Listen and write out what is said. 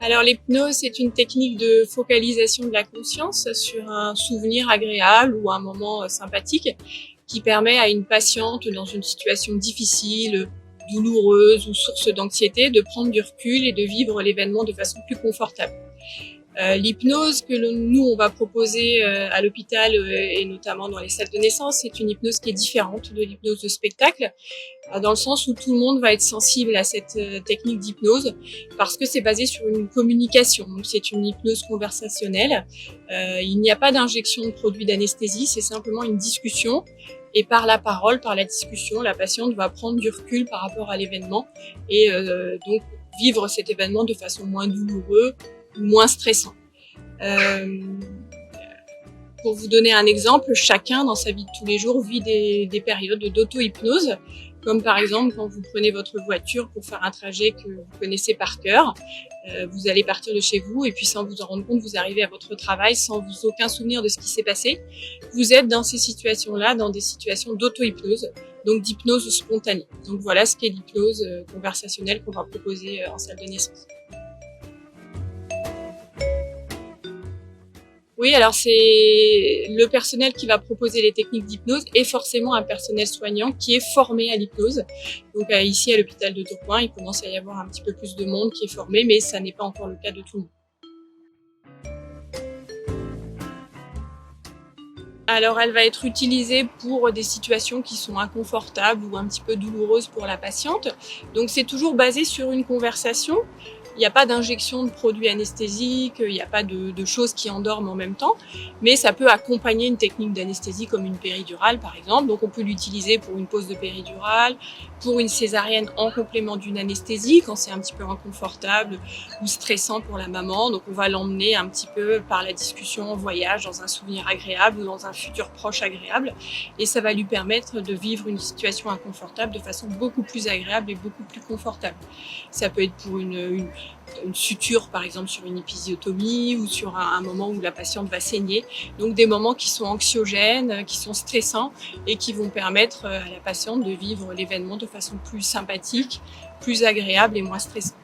Alors l'hypnose, c'est une technique de focalisation de la conscience sur un souvenir agréable ou un moment sympathique qui permet à une patiente dans une situation difficile, douloureuse ou source d'anxiété de prendre du recul et de vivre l'événement de façon plus confortable. L'hypnose que nous on va proposer à l'hôpital et notamment dans les salles de naissance, c'est une hypnose qui est différente de l'hypnose de spectacle, dans le sens où tout le monde va être sensible à cette technique d'hypnose parce que c'est basé sur une communication. Donc c'est une hypnose conversationnelle. Il n'y a pas d'injection de produits d'anesthésie, c'est simplement une discussion. Et par la parole, par la discussion, la patiente va prendre du recul par rapport à l'événement et donc vivre cet événement de façon moins douloureuse, moins stressant. Pour vous donner un exemple, chacun dans sa vie de tous les jours vit des périodes d'auto-hypnose, comme par exemple quand vous prenez votre voiture pour faire un trajet que vous connaissez par cœur, vous allez partir de chez vous et puis sans vous en rendre compte, vous arrivez à votre travail sans aucun souvenir de ce qui s'est passé. Vous êtes dans ces situations-là, dans des situations d'auto-hypnose, donc d'hypnose spontanée. Donc voilà ce qu'est l'hypnose conversationnelle qu'on va proposer en salle de naissance. Oui, alors c'est le personnel qui va proposer les techniques d'hypnose et forcément un personnel soignant qui est formé à l'hypnose. Donc ici à l'hôpital de Tourcoing, il commence à y avoir un petit peu plus de monde qui est formé, mais ça n'est pas encore le cas de tout le monde. Alors elle va être utilisée pour des situations qui sont inconfortables ou un petit peu douloureuses pour la patiente. Donc c'est toujours basé sur une conversation. Il n'y a pas d'injection de produits anesthésiques, il n'y a pas de choses qui endorment en même temps, mais ça peut accompagner une technique d'anesthésie comme une péridurale par exemple. Donc on peut l'utiliser pour une pause de péridurale, pour une césarienne en complément d'une anesthésie quand c'est un petit peu inconfortable ou stressant pour la maman. Donc on va l'emmener un petit peu par la discussion en voyage dans un souvenir agréable ou dans un futur proche agréable, et ça va lui permettre de vivre une situation inconfortable de façon beaucoup plus agréable et beaucoup plus confortable. Ça peut être pour une suture par exemple sur une épisiotomie ou sur un moment où la patiente va saigner. Donc des moments qui sont anxiogènes, qui sont stressants et qui vont permettre à la patiente de vivre l'événement de façon plus sympathique, plus agréable et moins stressante.